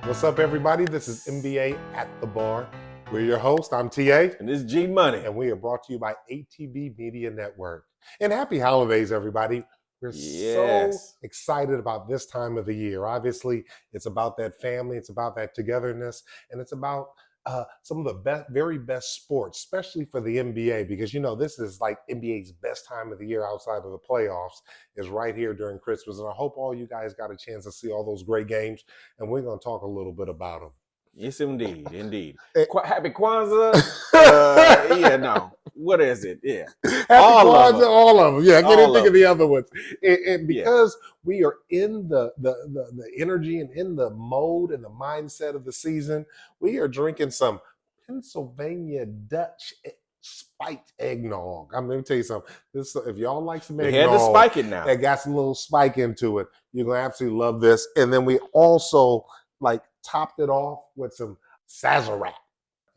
What's up, everybody? This is NBA at the Bar. We're your host. I'm TA. And this is G Money. And we are brought to you by ATB Media Network. And happy holidays, everybody. We're so excited about this time of the year. Obviously, it's about that family. It's about that togetherness. And it's about some of the very best sports, especially for the NBA, because, you know, this is like NBA's best time of the year outside of the playoffs is right here during Christmas. And I hope all you guys got a chance to see all those great games. And we're going to talk a little bit about them. Yes, indeed. Happy Kwanzaa. What is it? Yeah. Happy Kwanzaa, all of them. Yeah, I can't even think of the other ones. And because we are in the energy and in the mode and the mindset of the season, we are drinking some Pennsylvania Dutch spiked eggnog. I'm going to tell you something. If y'all like some eggnog, had to spike it now. It got some little spike into it. You're going to absolutely love this. And then we also topped it off with some Sazerac.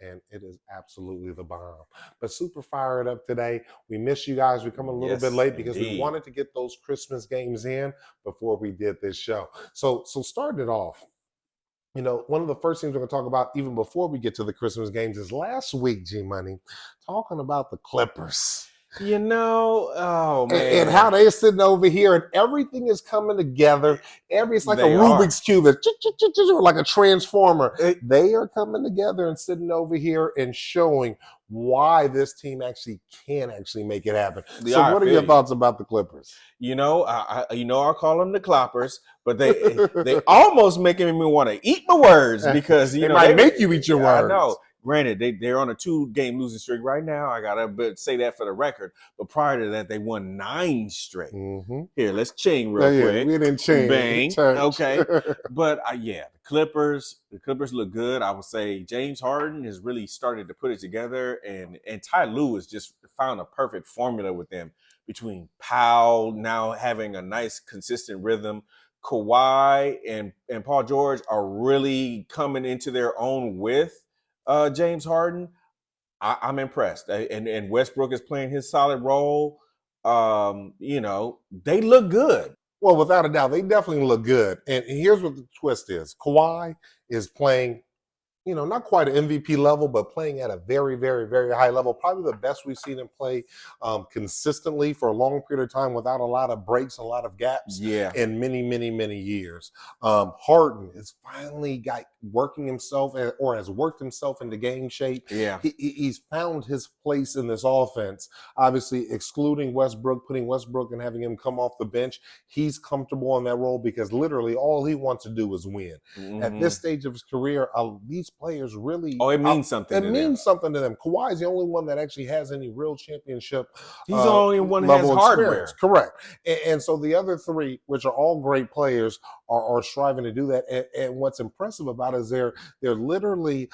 And it is absolutely the bomb. But super fired up today. We miss you guys. We're coming a little bit late because we wanted to get those Christmas games in before we did this show. So starting it off, you know, one of the first things we're going to talk about even before we get to the Christmas games is last week, G Money, talking about the Clippers. You know, oh man, and how they're sitting over here, and everything is coming together. It's like a Rubik's cube, like a transformer. They are coming together and sitting over here and showing why this team can make it happen. So, what are your thoughts about the Clippers? You know, I call them the Cloppers, but they almost making me want to eat my words because they might make you eat your words. I know. Granted, they're on a 2-game losing streak right now. I gotta say that for the record. But prior to that, they won 9 straight. Mm-hmm. Here, let's chain real quick. We didn't chain. Bang. Okay. But the Clippers look good. I would say James Harden has really started to put it together, and Ty Lue has just found a perfect formula with them between Powell now having a nice consistent rhythm. Kawhi and Paul George are really coming into their own with James Harden. I'm impressed. And Westbrook is playing his solid role. You know, they look good. Well, without a doubt, they definitely look good. And here's what the twist is. Kawhi is playing, you know, not quite an MVP level, but playing at a very, very, very high level. Probably the best we've seen him play consistently for a long period of time without a lot of breaks, a lot of gaps in many, many, many years. Harden is finally working himself or has worked himself into game shape. Yeah. He's found his place in this offense. Obviously, excluding Westbrook, putting Westbrook and having him come off the bench, he's comfortable in that role because literally all he wants to do is win. Mm-hmm. At this stage of his career, these players really it means something. It means something to them. Kawhi is the only one that actually has any real championship. He's the only one who has hardware. Correct. And so the other three, which are all great players, are striving to do that. And what's impressive about it is they're literally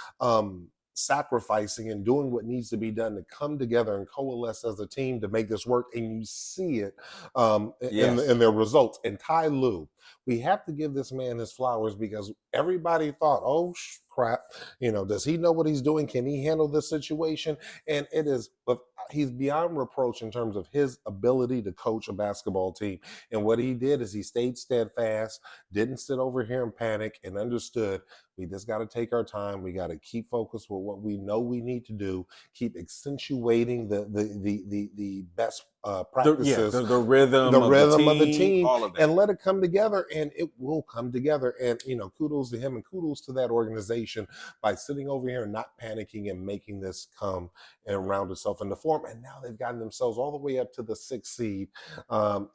sacrificing and doing what needs to be done to come together and coalesce as a team to make this work. And you see it in their results. And Ty Lue, we have to give this man his flowers because everybody thought, oh, crap, you know, does he know what he's doing? Can he handle this situation? And it is, he's beyond reproach in terms of his ability to coach a basketball team. And what he did is he stayed steadfast, didn't sit over here and panic, and understood we just got to take our time. We got to keep focused with what we know we need to do, keep accentuating the best practices, the rhythm of the team, all of that. And let it come together, and it will come together. And, you know, kudos to him and kudos to that organization by sitting over here and not panicking and making this come and round itself into form. And now they've gotten themselves all the way up to the 6th seed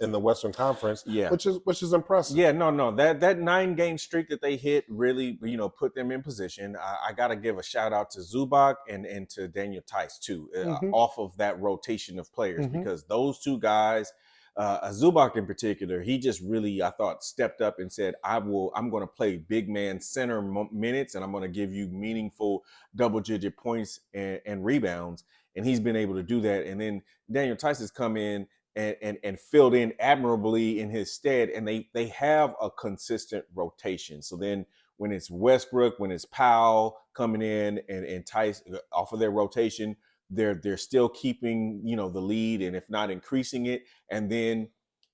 in the Western Conference, which is impressive. Yeah, no, that 9-game streak that they hit really, you know, put them in position. I got to give a shout out to Zubac and to Daniel Tice too, off of that rotation of players, because those two guys, Zubac in particular, he just really, I thought, stepped up and said, I'm going to play big man center minutes, and I'm going to give you meaningful double-digit points and rebounds. And he's been able to do that. And then Daniel Tice has come in and filled in admirably in his stead, and they have a consistent rotation. So then when it's Westbrook, when it's Powell coming in and Tice off of their rotation, they're still keeping, you know, the lead, and if not increasing it. And then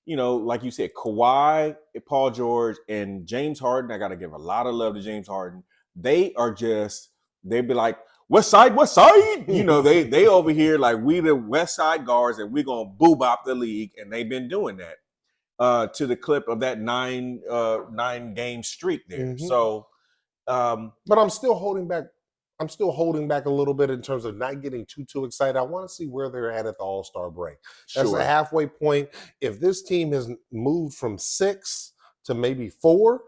like you said, Kawhi, Paul George, and James Harden. I got to give a lot of love to James Harden. They'd be like, West Side, West Side. They over here like we the West Side guards, and we're gonna boo bop the league, and they've been doing that to the clip of that 9-game streak there. Mm-hmm. So, but I'm still holding back. I'm still holding back a little bit in terms of not getting too excited. I want to see where they're at the All-Star break. That's sure. a halfway point. If this team has moved from 6 to maybe 4,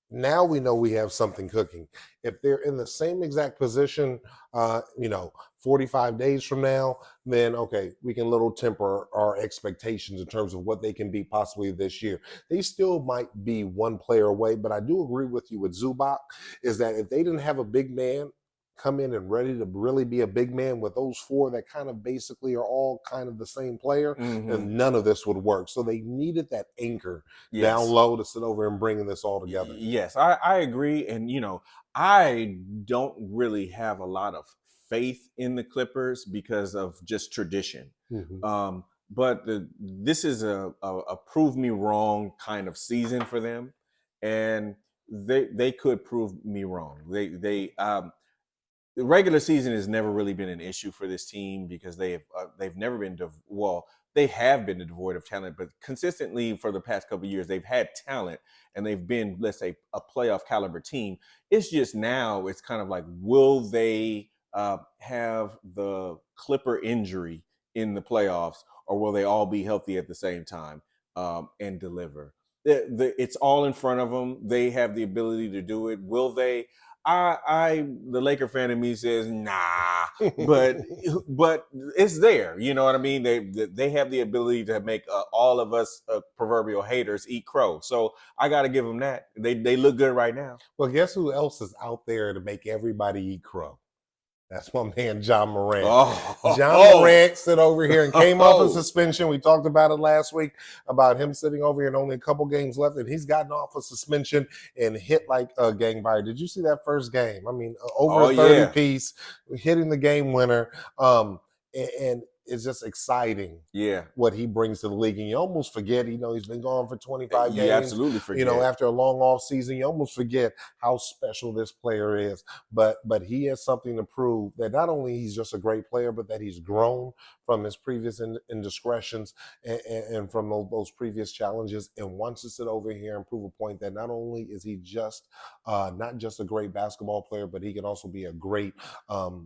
now we know we have something cooking. If they're in the same exact position, 45 days from now, then okay, we can little temper our expectations in terms of what they can be possibly this year. They still might be one player away, but I do agree with you with Zubac, is that if they didn't have a big man come in and ready to really be a big man with those 4 that kind of basically are all kind of the same player, and none of this would work. So they needed that anchor down low to sit over and bringing this all together. Yes, I agree. And, I don't really have a lot of faith in the Clippers because of just tradition. Mm-hmm. But this is a prove me wrong kind of season for them. And they could prove me wrong. The regular season has never really been an issue for this team because they've never been they have been devoid of talent, but consistently for the past couple of years they've had talent and they've been, let's say, a playoff caliber team. It's just now it's kind of like, will they have the Clipper injury in the playoffs, or will they all be healthy at the same time and deliver? It's all in front of them. They have the ability to do it. Will they? The Laker fan in me says nah, but it's there. You know what I mean? They have the ability to make all of us proverbial haters eat crow. So I got to give them that. They look good right now. Well, guess who else is out there to make everybody eat crow? That's my man, John Morant. John Morant sit over here and came off of suspension. We talked about it last week about him sitting over here and only a couple games left, and he's gotten off of suspension and hit like a gangbang. Did you see that first game? I mean, over a 30 piece, hitting the game winner. And it's just exciting. Yeah, what he brings to the league, and you almost forget. He's been gone for 25 games. You absolutely forget. After a long off season, you almost forget how special this player is. But he has something to prove, that not only he's just a great player, but that he's grown from his previous indiscretions and from those previous challenges, and wants to sit over here and prove a point that not only is he just not just a great basketball player, but he can also be a great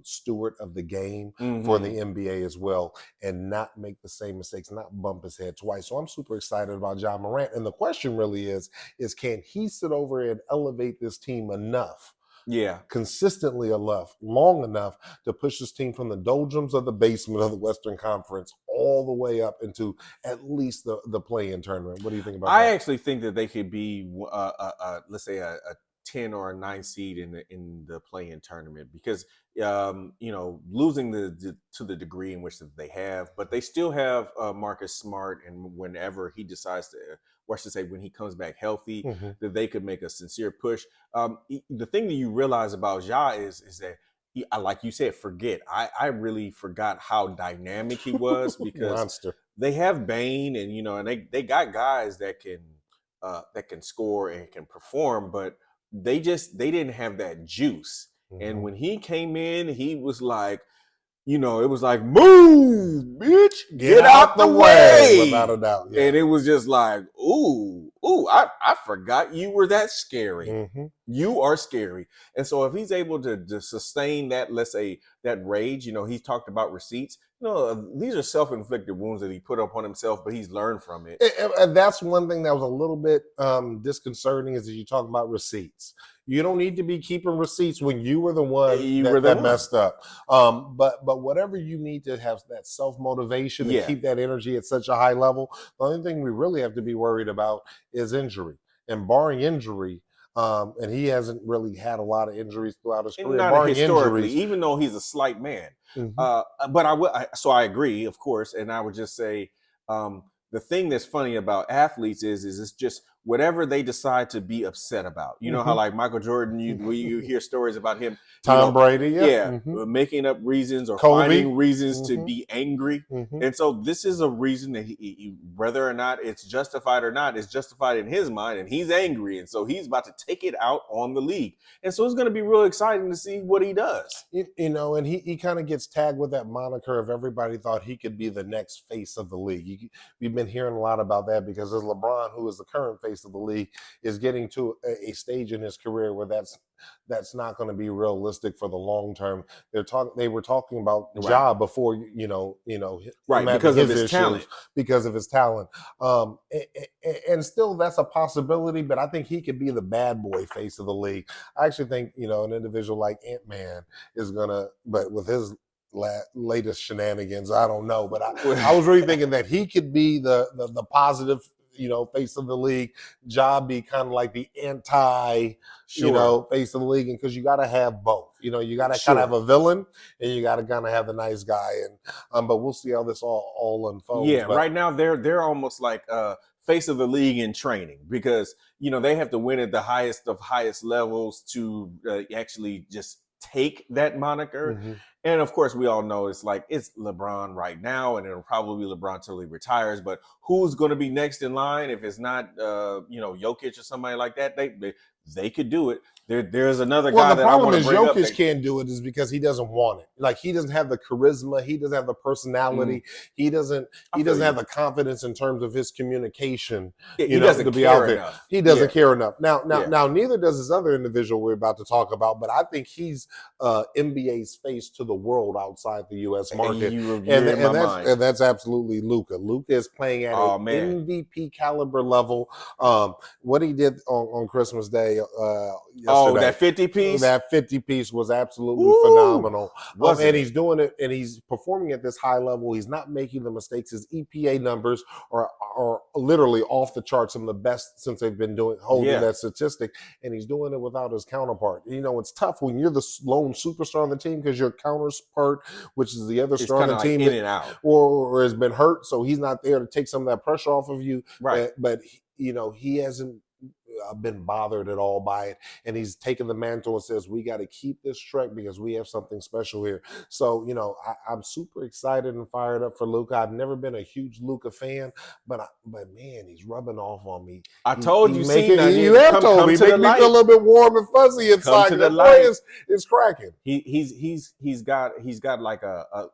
steward of the game for the NBA as well, and not make the same mistakes, not bump his head twice. So I'm super excited about John Morant. And the question really is can he sit over and elevate this team enough? Yeah. Consistently enough, long enough to push this team from the doldrums of the basement of the Western Conference all the way up into at least the play-in tournament. What do you think about that? I actually think that they could be, let's say, a 10 or a 9 seed in the play-in tournament, because losing to the degree in which that they have, but they still have Marcus Smart, and whenever he decides to, or I should say when he comes back healthy, that they could make a sincere push. The thing that you realize about Ja is that like you said, I really forgot how dynamic he was, because Monster. They have Bane, and they got guys that can score and can perform, but they didn't have that juice. And when he came in, he was like, it was like, move, bitch, get out the way. Without a doubt. Yeah. And it was just like, ooh, I forgot you were that scary. You are scary. And so if he's able to sustain that, let's say, that rage, he's talked about receipts. These are self-inflicted wounds that he put upon himself, but he's learned from it. And that's one thing that was a little bit disconcerting, is that you talk about receipts. You don't need to be keeping receipts when you were the one that messed up. But whatever you need to have that self-motivation to keep that energy at such a high level, the only thing we really have to be worried about is injury. And barring injury, and he hasn't really had a lot of injuries throughout his career. Not historically, even though he's a slight man. But I agree, of course, and I would just say the thing that's funny about athletes is it's just whatever they decide to be upset about. You know how like Michael Jordan, you hear stories about him, Tom Brady, making up reasons or Kobe. finding reasons to be angry. And so this is a reason that he, whether or not it's justified or not, it's justified in his mind, and he's angry, and so he's about to take it out on the league. And so it's going to be real exciting to see what he does. And he kind of gets tagged with that moniker of everybody thought he could be the next face of the league. We've been hearing a lot about that because as LeBron, who is the current face of the league, is getting to a stage in his career where that's not going to be realistic for the long term. They were talking about Ja before, because of his talent. Because of his talent. And still that's a possibility, but I think he could be the bad boy face of the league. I actually think, an individual like Ant-Man is gonna, but with his latest shenanigans, I don't know. But I was really thinking that he could be the positive, face of the league. Ja be kind of like the anti, face of the league, and because you got to have both. You got to kind of have a villain, and you got to kind of have the nice guy. And but we'll see how this all unfolds. Yeah, right now they're almost like face of the league in training because they have to win at the highest of highest levels to actually just take that moniker. And of course, we all know it's LeBron right now, and it'll probably be LeBron till he retires. But who's going to be next in line if it's not, Jokic or somebody like that? They could do it. There's another guy that I want to bring up. The problem is Jokic can't do it is because he doesn't want it. Like he doesn't have the charisma, he doesn't have the personality, he doesn't have the confidence in terms of his communication. He doesn't to be out there. Enough. He doesn't care enough. Now, neither does this other individual we're about to talk about. But I think he's NBA's face to the world outside the U.S. market, and that's absolutely Luka. Luka is playing at an MVP caliber level. What he did on Christmas Day. Yesterday. That 50 piece? That 50 piece was absolutely phenomenal. And he's doing it, and he's performing at this high level. He's not making the mistakes. His EPA numbers are literally off the charts, some of the best since they've been holding that statistic. And he's doing it without his counterpart. It's tough when you're the lone superstar on the team because your counterpart, which is the other star on the team, in and out, or has been hurt, so he's not there to take some of that pressure off of you. Right. But he hasn't been bothered at all by it, and he's taken the mantle and says we got to keep this track because we have something special here. So I'm super excited and fired up for Luka. I've never been a huge Luka fan, but man, he's rubbing off on me. I told you, you have told me, make me feel a little bit warm and fuzzy inside. The boy is cracking. He's got like a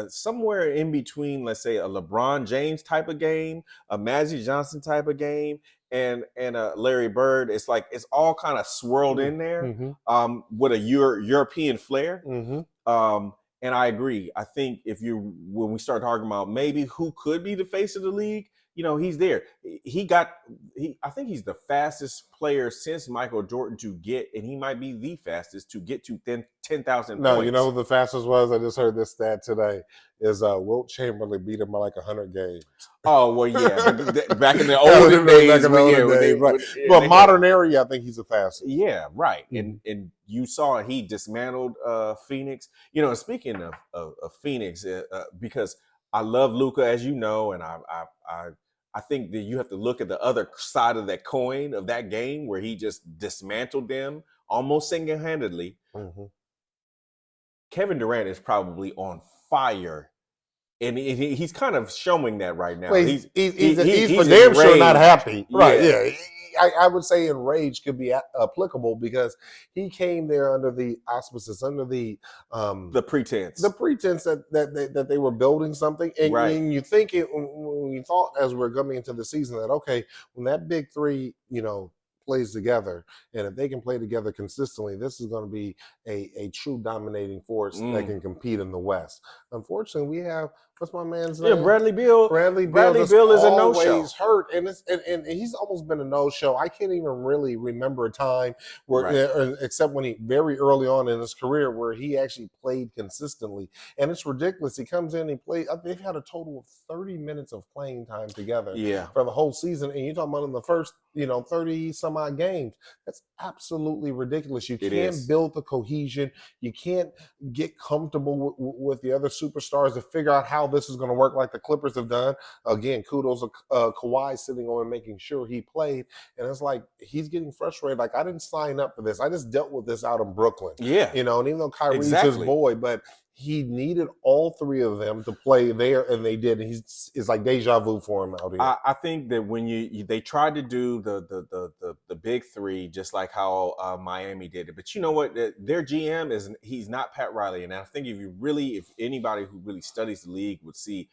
somewhere in between, let's say a LeBron James type of game, a Magic Johnson type of game, and a Larry Bird. It's like it's all kind of swirled in there with a European flair. And I agree. I think when we start talking about maybe who could be the face of the league, he's there. I think he's the fastest player since Michael Jordan to get, and he might be the fastest to get to 10,000 No, points. you know who the fastest was? I just heard this stat today. Is Wilt Chamberlain beat him by like 100 games. Oh, well, yeah. Back in the olden days. But modern era, I think he's the fastest. Yeah, right. And you saw he dismantled Phoenix. Speaking of Phoenix, because I love Luka, as you know, and I think that you have to look at the other side of that coin of that game where he just dismantled them almost single-handedly. Kevin Durant is probably on fire, and he's kind of showing that right now. Well, he's for damn sure not happy. Right, yeah. I would say enraged could be applicable because he came there under the auspices, under the pretense. The pretense that they were building something. And you think when you thought as we're coming into the season that, okay, when that big three, plays together, and if they can play together consistently, this is going to be a true dominating force that can compete in the West. Unfortunately, we have what's my man's name? Bradley Beal. Bradley Beal is a no-show. He's hurt, and he's almost been a no-show. I can't even really remember a time where, except when he very early on in his career, where he actually played consistently. And it's ridiculous. He comes in, he plays. They've had a total of 30 minutes of playing time together for the whole season, and you're talking about in the first 30 some odd games. That's absolutely ridiculous. You can't build the cohesion. You can't get comfortable with the other superstars to figure out how how this is going to work like the Clippers have done. Again, kudos to Kawhi sitting on and making sure he played. And it's like he's getting frustrated. Like, I didn't sign up for this. I just dealt with this out in Brooklyn. Yeah. And even though Kyrie's his boy, but he needed all three of them to play there, and they did. And it's like deja vu for him out here. I think that when they tried to do the big three, just like how Miami did it, but you know what? Their GM he's not Pat Riley, and I think if anybody who really studies the league would see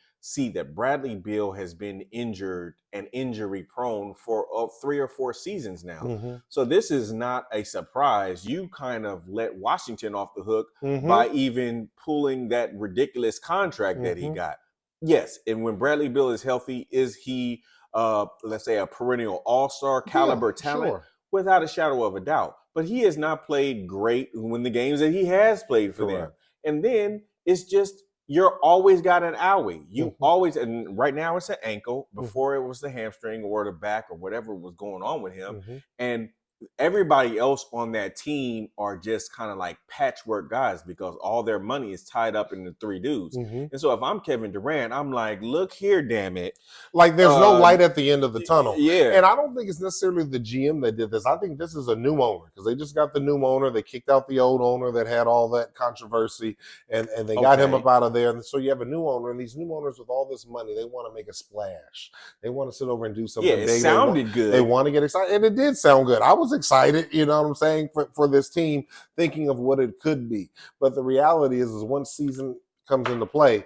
that Bradley Beal has been injured and injury prone for 3 or 4 seasons now. Mm-hmm. So this is not a surprise. You kind of let Washington off the hook by even pulling that ridiculous contract that he got. Yes, and when Bradley Beal is healthy, is he, let's say, a perennial all-star caliber talent? Sure. Without a shadow of a doubt. But he has not played great when the games that he has played for them. And then it's just, you're always got an owie. You always, and right now it's an ankle. Before it was the hamstring or the back or whatever was going on with him. And everybody else on that team are just kind of like patchwork guys because all their money is tied up in the 3 dudes. And so if I'm Kevin Durant, I'm like, look here, damn it. Like, there's no light at the end of the tunnel. Yeah. And I don't think it's necessarily the GM that did this. I think this is a new owner because they just got the new owner. They kicked out the old owner that had all that controversy, and they got him up out of there. And so you have a new owner, and these new owners with all this money, they want to make a splash. They want to sit over and do something big. It sounded good. They want to get excited, and it did sound good. I was excited, you know what I'm saying, for this team, thinking of what it could be. But the reality is once season comes into play,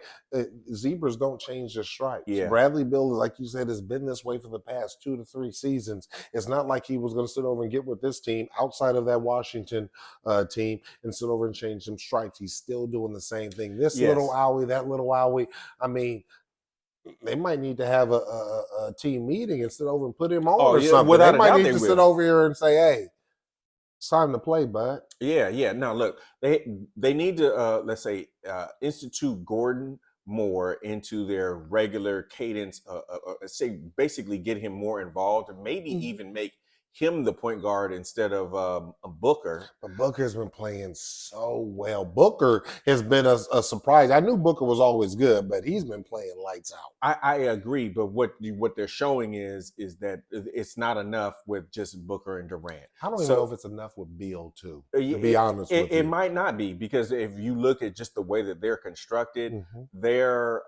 zebras don't change their stripes. Yeah. Bradley Beal, like you said, has been this way for the past 2 to 3 seasons. It's not like he was going to sit over and get with this team outside of that Washington team and sit over and change some stripes. He's still doing the same thing. This little owie, that little owie. I mean, they might need to have a team meeting and sit over and put him on or something. They might need to sit over here and say, hey, it's time to play, bud. Yeah. Now, look, they need to, let's say, institute Gordon more into their regular cadence, say, basically get him more involved and maybe even make him the point guard instead of a Booker. But Booker's been playing so well. Booker has been a surprise. I knew Booker was always good, but he's been playing lights out. I agree, but what they're showing is that it's not enough with just Booker and Durant. I don't even know if it's enough with Beal too. To be honest with you, it might not be, because if you look at just the way that they're constructed, they're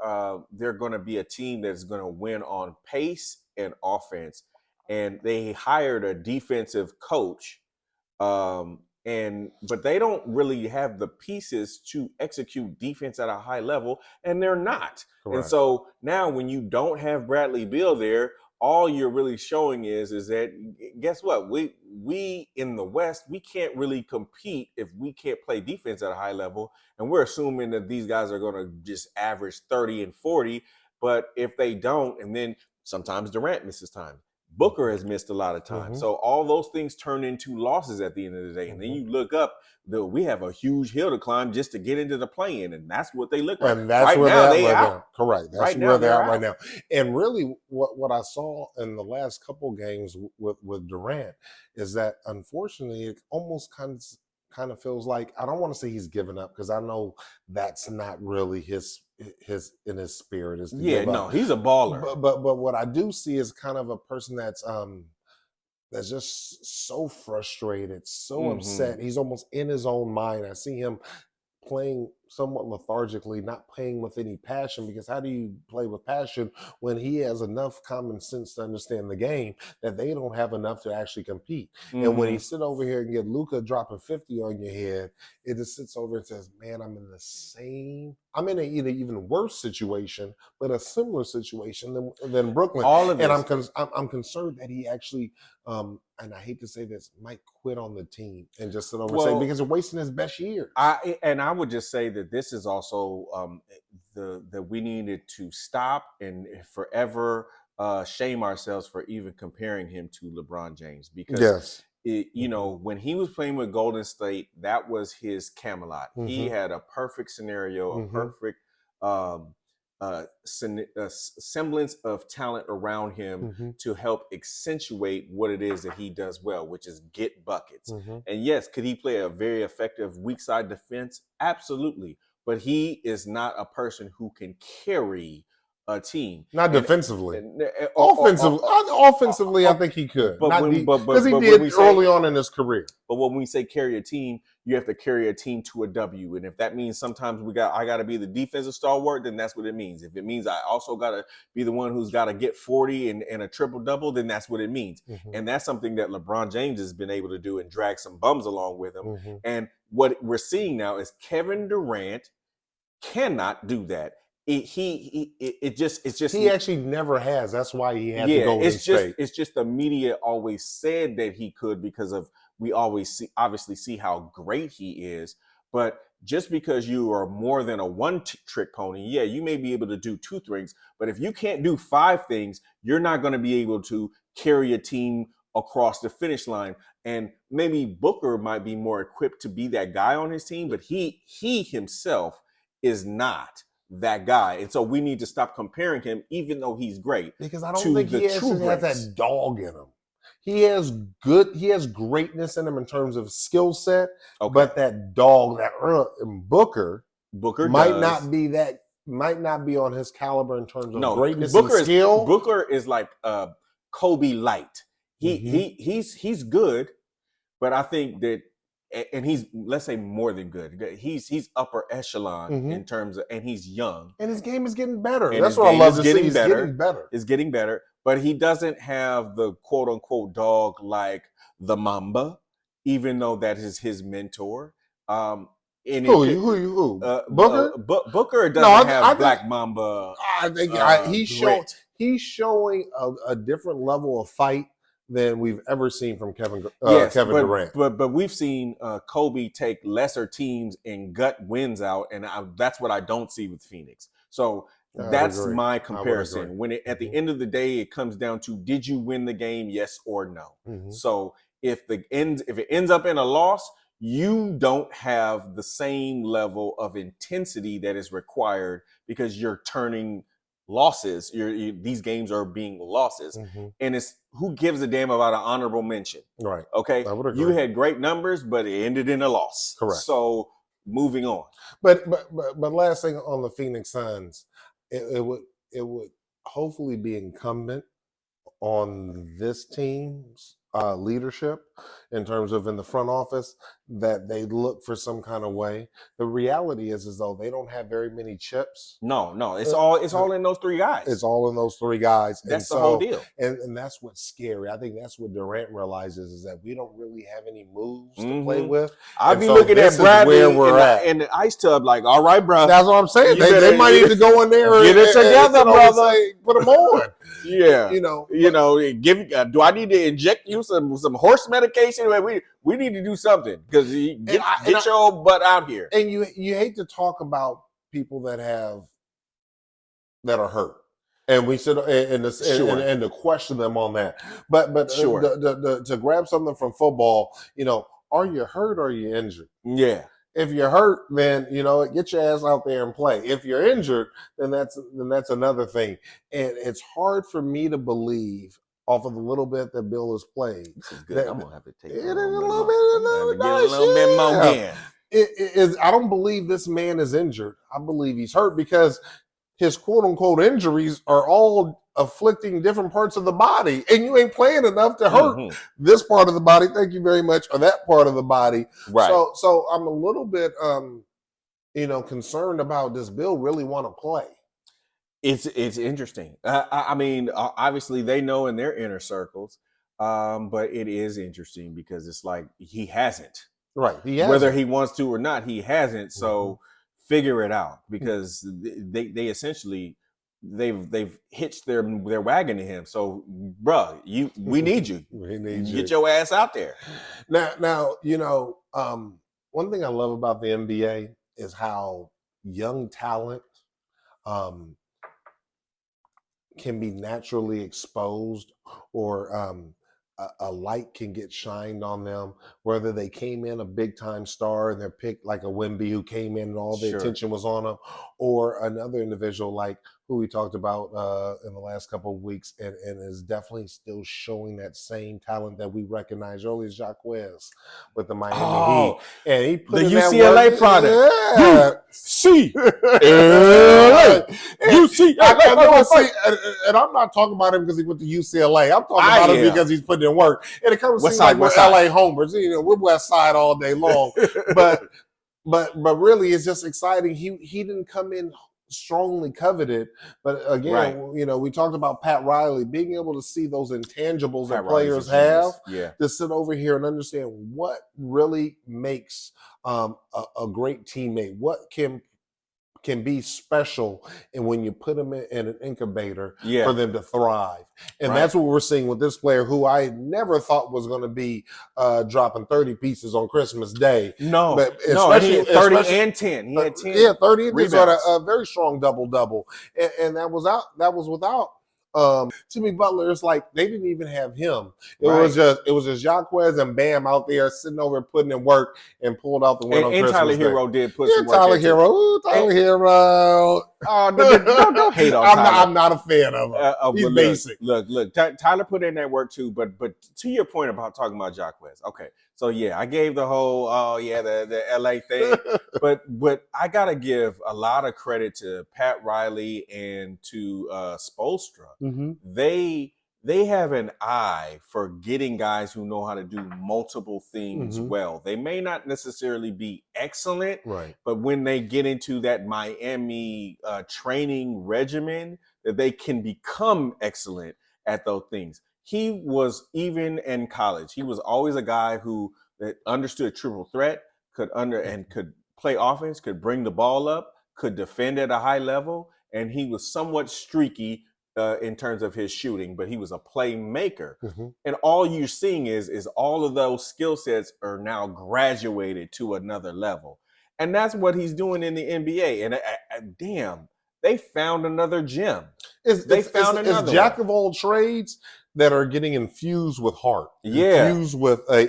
going to be a team that's going to win on pace and offense. And they hired a defensive coach, but they don't really have the pieces to execute defense at a high level, and they're not. Correct. And so now when you don't have Bradley Beal there, all you're really showing is that, guess what? We in the West, we can't really compete if we can't play defense at a high level, and we're assuming that these guys are going to just average 30 and 40, but if they don't, and then sometimes Durant misses time. Booker has missed a lot of time. So all those things turn into losses at the end of the day. And then you look up, we have a huge hill to climb just to get into the play-in, and that's what they look like. And that's right where now, they're at right now. Correct. That's right where now, they're at right now. And really what I saw in the last couple games with Durant is that, unfortunately, it almost kind of feels like, I don't want to say he's given up, because I know that's not really his in his spirit is to give up. He's a baller. But what I do see is kind of a person that's just so frustrated, so upset. He's almost in his own mind. I see him playing somewhat lethargically, not playing with any passion, because how do you play with passion when he has enough common sense to understand the game that they don't have enough to actually compete? And when he sit over here and get Luka dropping 50 on your head, it just sits over and says, man, I'm in an even worse situation, but a similar situation than Brooklyn. All of this. And I'm concerned that he actually, and I hate to say this, might quit on the team and just sit over and say, because they're wasting his best years. I would just say that this is also that we needed to stop and forever shame ourselves for even comparing him to LeBron James, because when he was playing with Golden State, that was his Camelot. He had a perfect scenario, a perfect semblance of talent around him to help accentuate what it is that he does well, which is get buckets. And yes, could he play a very effective weak side defense? Absolutely. but he is not a person who can carry a team. Not defensively. Offensively, I think he could. Because he did early on in his career. But when we say carry a team, you have to carry a team to a W. And if that means sometimes I got to be the defensive stalwart, then that's what it means. If it means I also got to be the one who's got to get 40 and a triple-double, then that's what it means. Mm-hmm. And that's something that LeBron James has been able to do and drag some bums along with him. Mm-hmm. And what we're seeing now is Kevin Durant cannot do that. He actually never has. That's why he had to go it's just the media always said that he could because of we always obviously see how great he is. But just because you are more than a one-trick pony, you may be able to do 2 things. But if you can't do 5 things, you're not going to be able to carry a team across the finish line. And maybe Booker might be more equipped to be that guy on his team, but he himself is not that guy. And so we need to stop comparing him, even though he's great. Because I don't think he actually has that dog in him. He has greatness in him in terms of skill set, but that dog, Booker might not be on his caliber in terms of greatness and skill. Booker is like Kobe light. He's good, but I think that, and he's, let's say, more than good. He's upper echelon in terms of, and he's young. And his game is getting better. And that's what I love to see. He's getting better. It's getting better, but he doesn't have the quote unquote dog like the Mamba, even though that is his mentor. Who? Booker? Booker doesn't have Black Mamba. I think he's showing a different level of fight than we've ever seen from Kevin Durant. But we've seen Kobe take lesser teams and gut wins out, and that's what I don't see with Phoenix. So that's my comparison. When at the end of the day, it comes down to, did you win the game, yes or no? Mm-hmm. So if it ends up in a loss, you don't have the same level of intensity that is required because you're turning losses. These games are being losses, and it's who gives a damn about an honorable mention, right? Okay, you had great numbers, but it ended in a loss. Correct. So moving on. But last thing on the Phoenix Suns, it would hopefully be incumbent on this team's leadership in terms of in the front office that they look for some kind of way. The reality is though they don't have very many chips. No, it's all in those 3 guys. It's all in those 3 guys. That's the whole deal. And that's what's scary. I think that's what Durant realizes is that we don't really have any moves to play with. I'd be looking at Bradley in the ice tub like, all right, bro. That's what I'm saying. They might need to go in there and get it together, brother. Put them on. Yeah. Do I need to inject you some horse medication? We need to do something because get your butt out here. And you hate to talk about people that are hurt, and we should and to question them on that. But sure, to grab something from football, are you hurt or are you injured? Yeah. If you're hurt, then get your ass out there and play. If you're injured, then that's another thing. And it's hard for me to believe, off of the little bit that Bill has played. This is good. I'm gonna have to take a little bit more again. I don't believe this man is injured. I believe he's hurt because his quote unquote injuries are all afflicting different parts of the body, and you ain't playing enough to hurt this part of the body. Thank you very much, or that part of the body. Right. So I'm a little bit concerned about, does Bill really want to play? It's interesting. I mean, obviously they know in their inner circles, but it is interesting because it's like he hasn't. Right. Whether he wants to or not, he hasn't. So figure it out, because they essentially they've hitched their wagon to him. So, bruh, we need you. We need you. Get your ass out there. Now one thing I love about the NBA is how young talent can be naturally exposed, or a light can get shined on them, whether they came in a big time star and they're picked like a Wemby who came in and all the attention was on them, or another individual like who we talked about in the last couple of weeks and is definitely still showing that same talent that we recognized earlier, Jacquez with the Miami Heat. And he put the UCLA product. Yeah. UCLA. And I'm not talking about him because he went to UCLA. I'm talking about him because he's putting in work. And it kind of seems like we're LA homers. You know, we're West Side all day long. but really, it's just exciting. He didn't come in strongly coveted, but again, you know, we talked about Pat Riley being able to see those intangibles that players have, to sit over here and understand what really makes a great teammate, what can be special, and when you put them in an incubator for them to thrive. And that's what we're seeing with this player, who I never thought was going to be dropping 30 pieces on Christmas Day. But especially 30 and 10. He had 10. Yeah, 30 and 10. So a very strong double-double. And that was without Jimmy Butler. It's like they didn't even have him. It was just Jacquez and Bam out there sitting over putting in work and pulled out the win on Christmas Tyler Day. Hero did put some work. Tyler Hero. Ooh, Tyler Hero. Oh, don't hate on Tyler. I'm not a fan of him. He's basic. Look. Tyler put in that work too. But to your point about talking about Jacquez, okay. So I gave the whole the LA thing, but I gotta give a lot of credit to Pat Riley and to Spoelstra. Mm-hmm. They have an eye for getting guys who know how to do multiple things well. They may not necessarily be excellent, but when they get into that Miami training regimen, that they can become excellent at those things. He was, even in college, he was always a guy that understood triple threat, could play offense, could bring the ball up, could defend at a high level, and he was somewhat streaky in terms of his shooting, but he was a playmaker. And all you're seeing is all of those skill sets are now graduated to another level. And that's what he's doing in the NBA. And damn, they found another gem. It's jack of all trades that are getting infused with heart, infused with a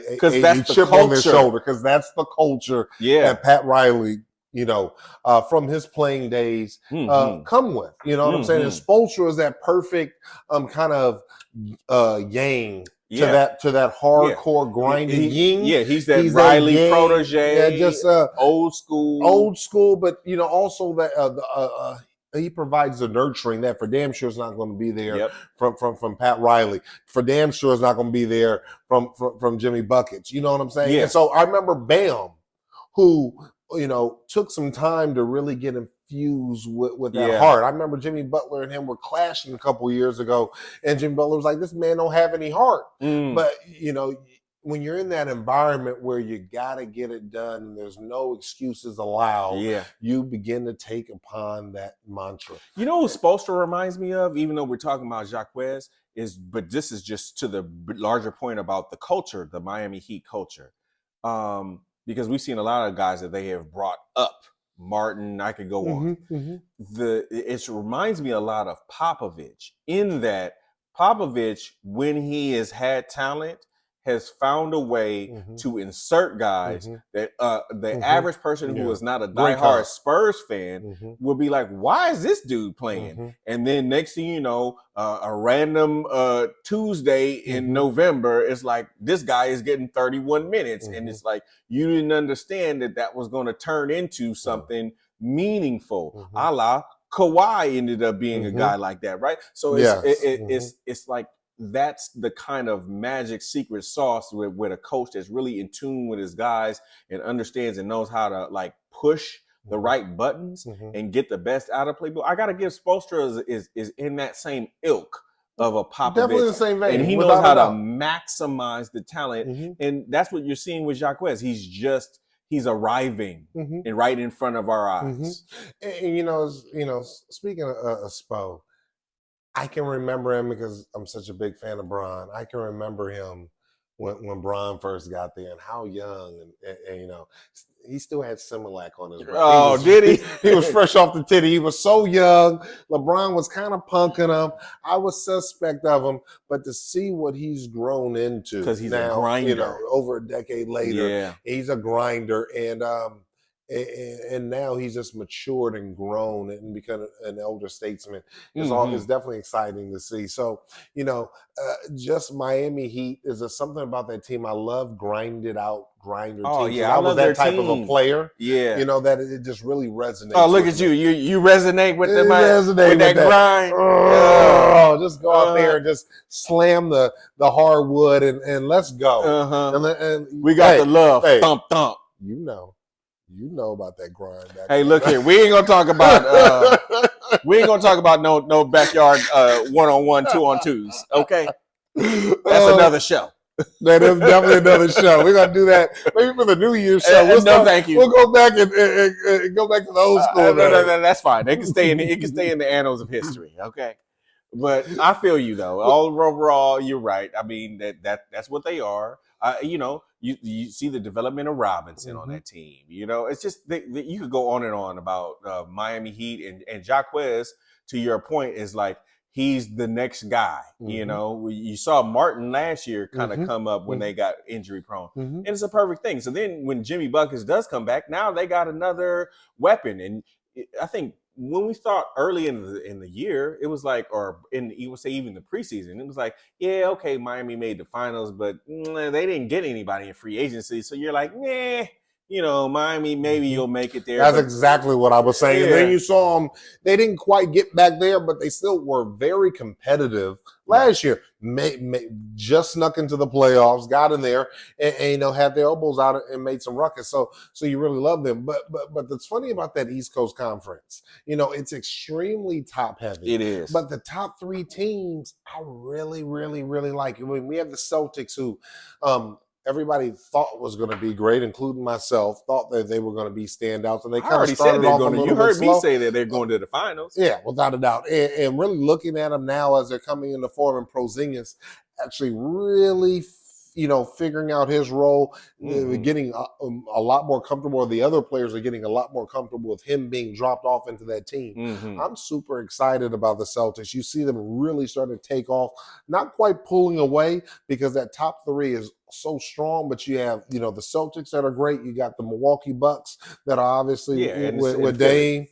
chip on their shoulder, because that's the culture that Pat Riley, from his playing days, come with. You know what I'm saying? And Spoelstra is that perfect kind of yang to that hardcore grinding yin. He's that Riley protege. Just old school, but also that he provides the nurturing that for damn sure is not going to be there from Pat Riley. For damn sure is not going to be there from Jimmy Buckets. You know what I'm saying? Yeah. And so I remember Bam, who took some time to really get infused with that heart. I remember Jimmy Butler and him were clashing a couple years ago, and Jimmy Butler was like, "This man don't have any heart." But when you're in that environment where you got to get it done and there's no excuses allowed, you begin to take upon that mantra. You know what Spoelstra reminds me of, even though we're talking about Jacquez, but this is just to the larger point about the culture, the Miami Heat culture. Because we've seen a lot of guys that they have brought up. Martin, I could go on. It reminds me a lot of Popovich, in that Popovich, when he has had talent, has found a way to insert guys that the average person who is not a diehard Spurs fan will be like, why is this dude playing? And then next thing you know, a random Tuesday in November, it's like, this guy is getting 31 minutes. And it's like, you didn't understand that was going to turn into something meaningful. A la Kawhi ended up being a guy like that, right? So it's like, that's the kind of magic secret sauce with a coach that's really in tune with his guys and understands and knows how to like push the right buttons and get the best out of people. I got to give Spoelstra is in that same ilk of a Popovich. Definitely the same vein. And he knows how to maximize the talent. And that's what you're seeing with Jacquez. He's arriving and right in front of our eyes. And speaking of Spo, I can remember him because I'm such a big fan of Bron. I can remember him when Bron first got there and how young and he still had Similac on his brain. Oh, did he? He was fresh off the titty. He was so young. LeBron was kind of punking him. I was suspect of him, but to see what he's grown into, because he's now, a grinder. Over a decade later, he's a grinder. And and now he's just matured and grown and become an elder statesman. It's definitely exciting to see. So, just Miami Heat is there something about that team. I love grinded out grinder teams. Yeah, I was that type of a player. Yeah, that it just really resonates. Oh, look at you! You resonate with the with that grind. Just go out there and just slam the hardwood and let's go. And we got the love. Thump thump. You know about that grind. Hey, look here. We ain't gonna talk about no backyard 1-on-1, 2-on-2s. Okay, that's another show. That is definitely another show. We're gonna do that maybe for the New Year's show. Thank you. We'll go back and go back to the old school. No, that's fine. It can stay in the annals of history. Okay, but I feel you though. Overall, you're right. I mean that's what they are. You see the development of Robinson on that team. It's just you could go on and on about Miami Heat and Jacquez. To your point, is like he's the next guy. You saw Martin last year kind of come up when they got injury prone, and it's a perfect thing. So then when Jimmy Buckets does come back, now they got another weapon, and I think. When we thought early in the year, it was like, or you would say even the preseason, it was like, yeah, okay, Miami made the finals, but they didn't get anybody in free agency. So you're like, Miami, maybe you'll make it there. That's exactly what I was saying. Yeah. And then you saw them, they didn't quite get back there, but they still were very competitive last year. Just snuck into the playoffs, got in there, and had their elbows out and made some ruckus. So you really love them. But that's funny about that East Coast Conference. It's extremely top heavy. It is. But the top three teams, I really, really, really like. I mean, we have the Celtics who everybody thought was going to be great, including myself, thought that they were going to be standouts. And they kind of started off a little bit slow. You heard me say that they're going to the finals. Yeah, without a doubt. And really looking at them now as they're coming into form, and Porzingis actually really figuring out his role, getting a lot more comfortable. The other players are getting a lot more comfortable with him being dropped off into that team. I'm super excited about the Celtics. You see them really starting to take off, not quite pulling away because that top three is so strong, but you have the Celtics that are great. You got the Milwaukee Bucks that are obviously with Dame,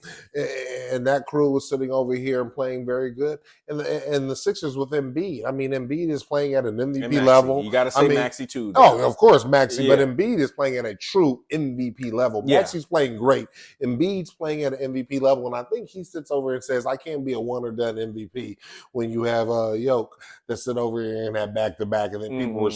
and that crew was sitting over here and playing very good. And the Sixers with Embiid. I mean, Embiid is playing at an MVP level. You got to say Maxey too. Oh, of course, Maxey. But Embiid is playing at a true MVP level. Maxey's playing great. Embiid's playing at an MVP level, and I think he sits over and says, "I can't be a one or done MVP." When you have Yoke that sit over here and have back to back, and then people were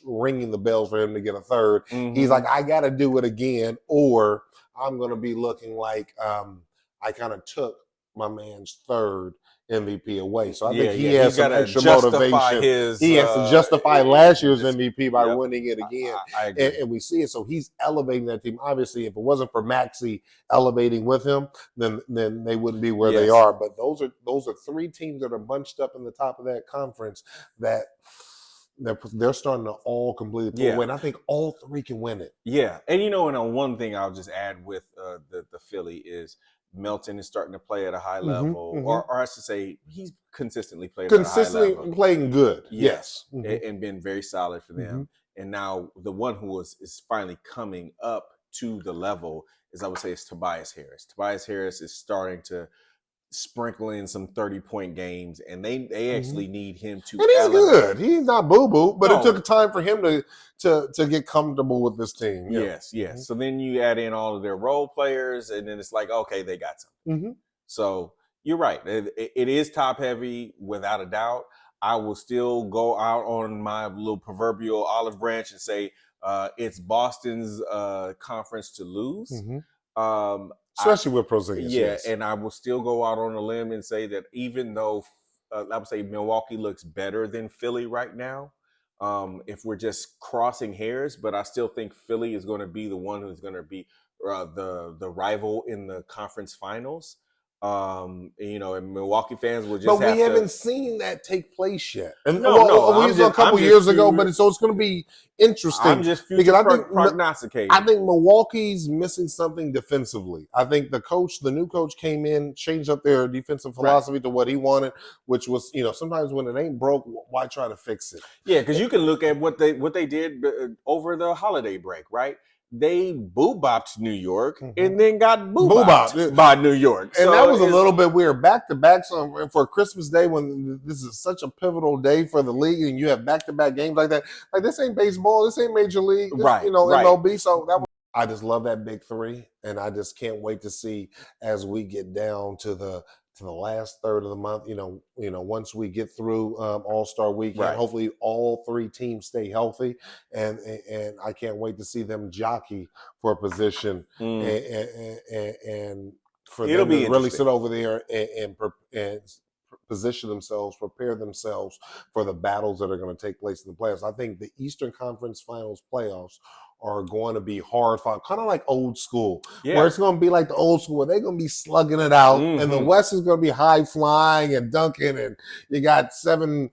ringing the bells for him to get a third. He's like, I got to do it again, or I'm going to be looking like I kind of took my man's third MVP away. So I think he has some extra motivation. He has to justify last year's MVP by winning it again. I agree. And we see it. So he's elevating that team. Obviously, if it wasn't for Maxey elevating with him, then they wouldn't be where they are. But those are three teams that are bunched up in the top of that conference that they're starting to all completely pull away. And I think all three can win it. Yeah. And and on one thing I'll just add with the Philly is Melton is starting to play at a high level, or I should say he's consistently playing at a high level. Playing good. Yes. And been very solid for them. And now the one who is finally coming up to the level is, I would say, is Tobias Harris. Tobias Harris is starting to sprinkle in some 30-point games, and they actually need him to. And he's good. He's not boo-boo, but it took time for him to get comfortable with this team. Yes. So then you add in all of their role players, and then it's like, okay, they got something. So you're right. It is top heavy without a doubt. I will still go out on my little proverbial olive branch and say it's Boston's conference to lose. Especially with Porzingis. And I will still go out on a limb and say that even though I would say Milwaukee looks better than Philly right now, if we're just crossing hairs, but I still think Philly is going to be the one who's going to be the rival in the conference finals. And Milwaukee fans will just. But we haven't seen that take place yet. And we saw a couple years ago, but it's going to be interesting. I'm just prognosticating. I think Milwaukee's missing something defensively. I think the new coach came in, changed up their defensive philosophy to what he wanted, which was, sometimes when it ain't broke, why try to fix it? Yeah, because you can look at what they did over the holiday break, right? they boo-bopped New York and then got Boo-bopped boo-bopped by New York. And so that was a little bit weird. Back-to-back for Christmas Day, when this is such a pivotal day for the league, and you have back-to-back games like that. Like, this ain't baseball. This ain't Major League. This, right, MLB. So I just love that big three, and I just can't wait to see as we get down to the last third of the month. Once we get through All-Star Weekend, hopefully all three teams stay healthy, and I can't wait to see them jockey for a position and for It'll them be to really sit over there and position themselves, prepare themselves for the battles that are going to take place in the playoffs. I think the Eastern Conference Finals playoffs are going to be hard fought, kind of like old school, where it's going to be like the old school where they're going to be slugging it out, and the West is going to be high flying and dunking, and you got 7-1,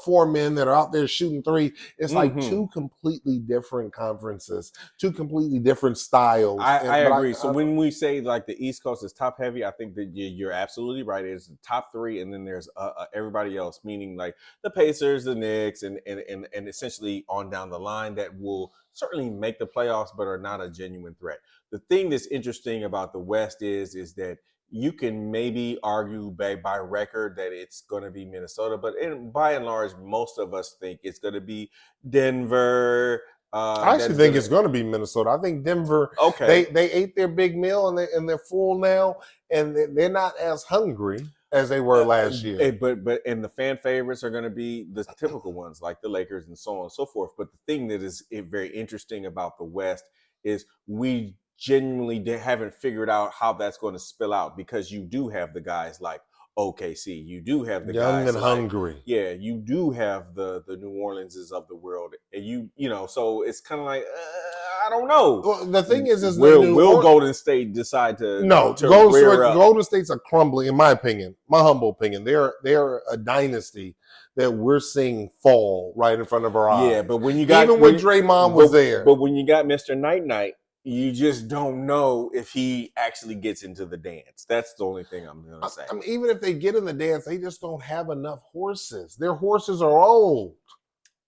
4 men that are out there shooting three. It's like two completely different conferences, two completely different styles. I agree. So when we say like the East Coast is top heavy, I think that you're absolutely right. It's the top three, and then there's everybody else, meaning like the Pacers, the Knicks, and essentially on down the line that will certainly make the playoffs, but are not a genuine threat. The thing that's interesting about the West is that you can maybe argue by record that it's going to be Minnesota, but by and large, most of us think it's going to be Denver. I actually think it's going to be Minnesota. I think Denver. Okay, they ate their big meal and they're full now, and they're not as hungry as they were last year. But and the fan favorites are going to be the typical ones like the Lakers and so on and so forth. But the thing that is very interesting about the West is we genuinely haven't figured out how that's going to spill out, because you do have the guys like OKC, you do have the young guys and like, hungry. Yeah, you do have the New Orleanses of the world, and so it's kind of like I don't know. Well, the thing is will Golden State decide to Golden State's a crumbling, in my opinion, my humble opinion. They're a dynasty that we're seeing fall right in front of our eyes. Yeah, but when you got when Draymond was there, but when you got Mr. Night, you just don't know if he actually gets into the dance. That's the only thing I'm going to say. I mean, even if they get in the dance, they just don't have enough horses. Their horses are old.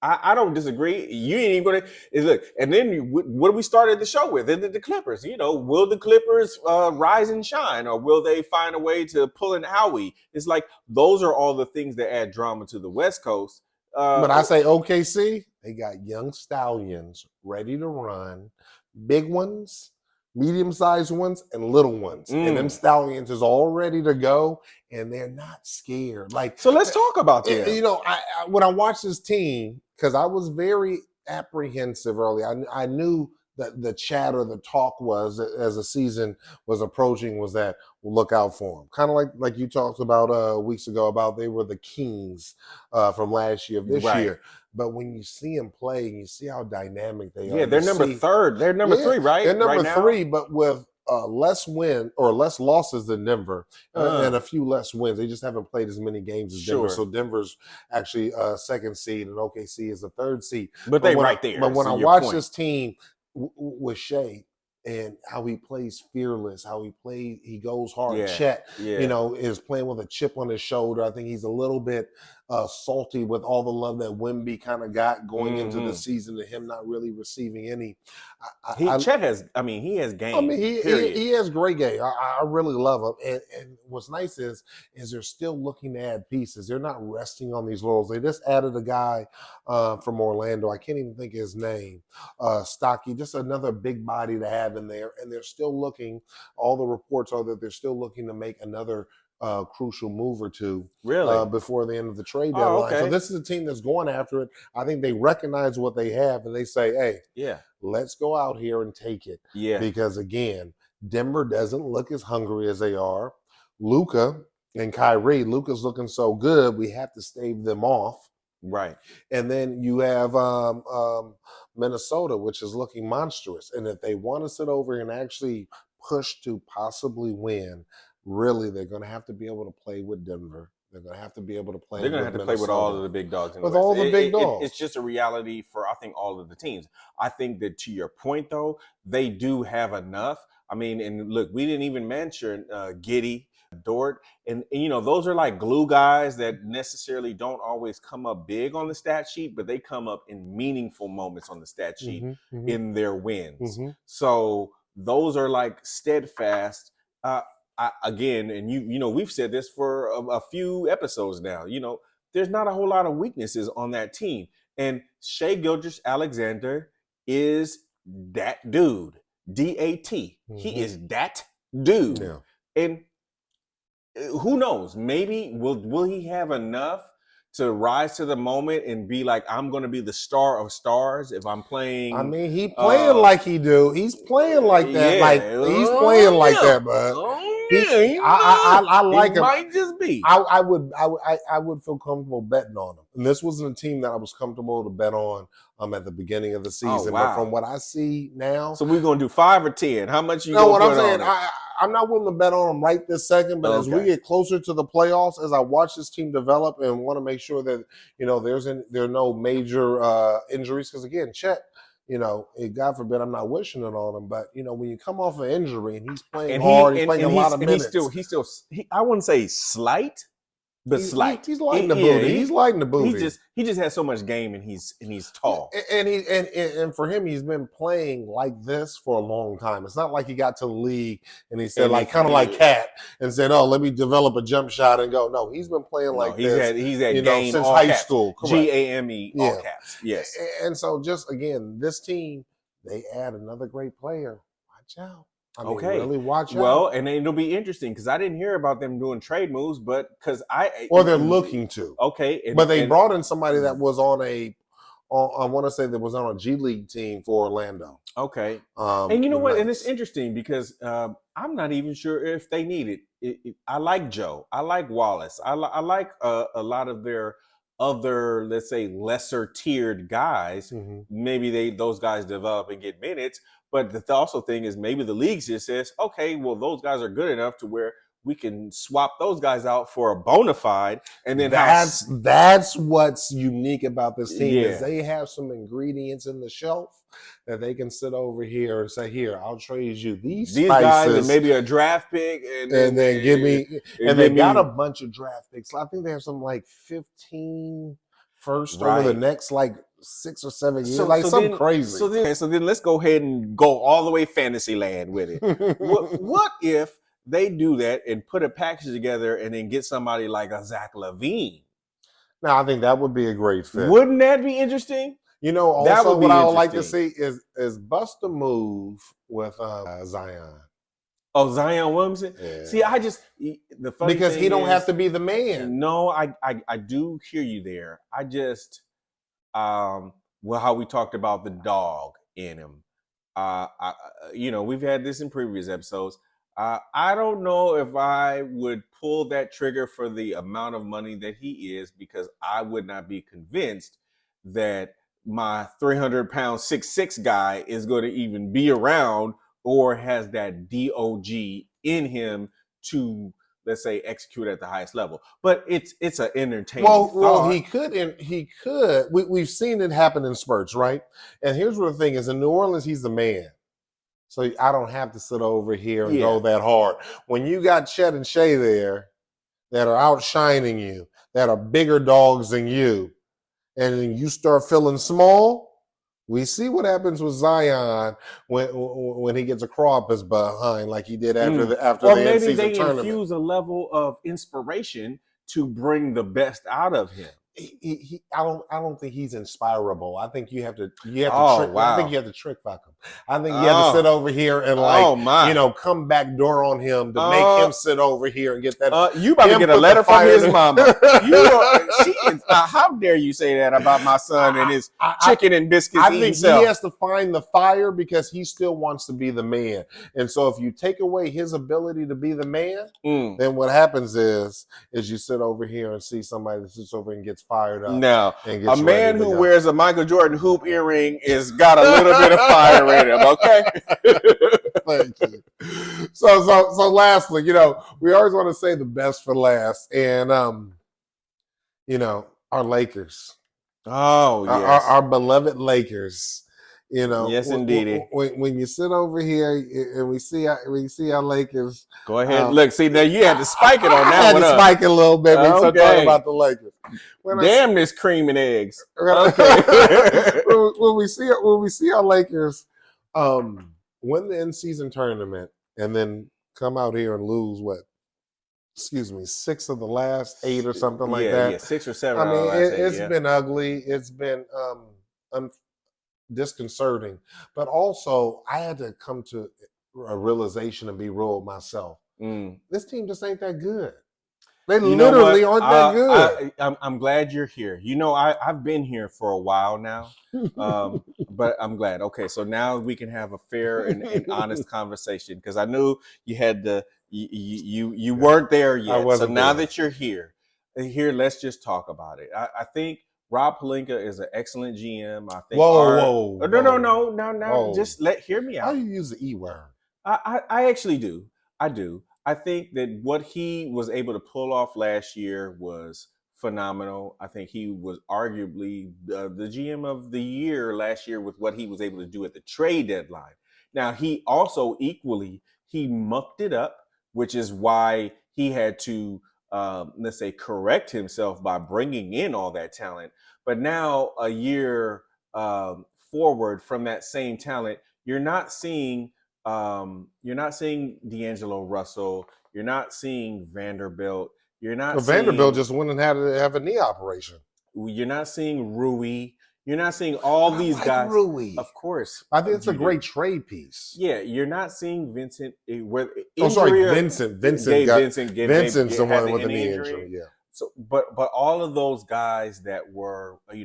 I don't disagree. You ain't even going to look. And then what do we started the show with? The Clippers. Will the Clippers rise and shine, or will they find a way to pull an Howie? It's like those are all the things that add drama to the West Coast. But I say OKC, they got young stallions ready to run. Big ones, medium-sized ones, and little ones. And them stallions is all ready to go, and they're not scared. So let's talk about them. When I watched this team, because I was very apprehensive early. I knew that the chatter, the talk was, as the season was approaching, was that we'll look out for them. Kind of like you talked about weeks ago about they were the Kings from last year, this year. But when you see them play and you see how dynamic they are. Yeah, they're number third. They're number three, right? They're number three, but with less losses than Denver and a few less wins. They just haven't played as many games as Denver. So Denver's actually second seed and OKC is the third seed. But they're right there. But when I watch this team with Shea and how he plays fearless, how he goes hard. Chet, is playing with a chip on his shoulder. I think he's a little bit salty with all the love that Wemby kind of got going into the season, and him not really receiving any. Chet has game. I mean, he has great game. I really love him. And what's nice is they're still looking to add pieces. They're not resting on these laurels. They just added a guy from Orlando. I can't even think of his name. Stocky, just another big body to have in there. And they're still looking. All the reports are that they're still looking to make another crucial move or two before the end of the trade deadline. So this is a team that's going after it. I think they recognize what they have and they say, hey, let's go out here and take it. Yeah. Because again, Denver doesn't look as hungry as they are. Luka and Kyrie, Luka's looking so good, we have to stave them off. Right. And then you have Minnesota, which is looking monstrous. And if they want to sit over and actually push to possibly win, really, they're going to have to be able to play with Denver. They're going to have to be able to play. They're going to have to play with all of the big dogs. With all the big dogs. It's just a reality for, I think, all of the teams. I think that, to your point, though, they do have enough. I mean, and look, we didn't even mention Giddey. Dort, and those are like glue guys that necessarily don't always come up big on the stat sheet, but they come up in meaningful moments on the stat sheet in their wins. So those are like steadfast. Again, and we've said this for a few episodes now. There's not a whole lot of weaknesses on that team, and Shai Gilgeous-Alexander is that dude. DAT. He is that dude. Yeah. And who knows? Maybe will he have enough to rise to the moment and be like, I'm going to be the star of stars if I'm playing. I mean, he playing like he do. He's playing like that. Yeah. Like he's playing like that, bud. I like him. Might just be. I would feel comfortable betting on him. And this wasn't a team that I was comfortable to bet on at the beginning of the season. Wow. But from what I see now, so we're gonna do 5 or 10. How much you? No, what I'm put saying, on it? I'm not willing to bet on them right this second. But as we get closer to the playoffs, as I watch this team develop and want to make sure that there are no major injuries, because again, Chet. God forbid, I'm not wishing it on him, but when you come off an injury and he's playing hard, he's playing a lot of minutes. He's still. I wouldn't say slight, but slight. He's lighting the booty. He's lighting the booty. He just has so much game, and he's tall. And for him, he's been playing like this for a long time. It's not like he got to the league and he said kind of like Cat and said, "Oh, let me develop a jump shot and go." No, he's been playing like this. He's had game since all high caps. school. GAME all caps. Yes. And so just again, this team, they add another great player. Watch out. I mean, really watch out. Well, and it'll be interesting because I didn't hear about them doing trade moves, but or they're looking to. Okay, but they brought in somebody that was on I want to say that was on a G League team for Orlando. Okay, and you know what? And it's interesting because I'm not even sure if they need it. I like Joe. I like Wallace. I like a lot of their other, let's say, lesser tiered guys. Maybe those guys develop and get minutes. But the also thing is maybe the league just says, okay, well, those guys are good enough to where we can swap those guys out for a bona fide. And then that's what's unique about this team is they have some ingredients in the shelf that they can sit over here and say, here, I'll trade you these guys and maybe a draft pick. And then give me – and they got a bunch of draft picks. I think they have something like 15 first over the next 6 or 7 years, something crazy. So then let's go ahead and go all the way fantasy land with it. What if they do that and put a package together and then get somebody like a Zach LaVine? Now, I think that would be a great fit. Wouldn't that be interesting? Also what I would like to see is bust a move with Zion. Oh, Zion Williamson? Yeah. See, the funny because thing he don't have to be the man. No, I do hear you there. I just how we talked about the dog in him. We've had this in previous episodes. I don't know if I would pull that trigger for the amount of money that he is, because I would not be convinced that my 300-pound 6'6" guy is going to even be around or has that DOG in him to, let's say, execute at the highest level. But it's an entertaining thought. Well, he could. We've seen it happen in spurts, right? And here's what the thing is: in New Orleans, he's the man. So I don't have to sit over here and go that hard. When you got Chet and Shai there that are outshining you, that are bigger dogs than you, and you start feeling small, we see what happens with Zion when he gets a craw up his behind like he did after the end-season tournament. Maybe they infuse a level of inspiration to bring the best out of him. I don't think he's inspirable. I think you have to trick. Wow. I think you have to trick fuck him. I think you have to sit over here and come back door on him to make him sit over here and get that. You about to get a letter from his mama. How dare you say that about my son and his chicken and biscuits? I think he has to find the fire because he still wants to be the man. And so if you take away his ability to be the man, then what happens is you sit over here and see somebody that sits over and gets fired up. Now, a man who wears a Michael Jordan hoop earring is got a little bit of fire in him, okay? Thank you. So lastly, we always want to say the best for last. And, our Lakers. Oh, yes. Our beloved Lakers. You know, Yes, indeed. When you sit over here and we see our Lakers. Go ahead. Look, see, now you had to spike it on that one. I had to spike it a little bit when we start talking about the Lakers. Damn this cream and eggs. Okay. when we see our Lakers win the in-season tournament and then come out here and lose 6 of the last 8 or something like that. Yeah, 6 or 7. I mean, it's been ugly. It's been disconcerting. But also, I had to come to a realization and be real with myself. This team just ain't that good. They literally aren't that good. I'm glad you're here. You know, I've been here for a while now, but I'm glad. Okay, so now we can have a fair and honest conversation because I knew you had you weren't there yet. So now that you're here, let's just talk about it. I think Rob Pelinka is an excellent GM. I think. No. Just hear me out. How do you use the E word? I actually do. I do. I think that what he was able to pull off last year was phenomenal. I think he was arguably the GM of the year last year with what he was able to do at the trade deadline. Now, he also he mucked it up, which is why he had to, let's say, correct himself by bringing in all that talent. But now, a year forward from that same talent, you're not seeing D'Angelo Russell. You're not seeing Vanderbilt. You're not seeing Vanderbilt just went and had to have a knee operation. You're not seeing Rui. You're not seeing all these guys. Rui. Of course. I think it's a great trade piece. Yeah, you're not seeing Vincent. Vincent. Vincent's the one with the knee injury. Yeah. So, but all of those guys that were, a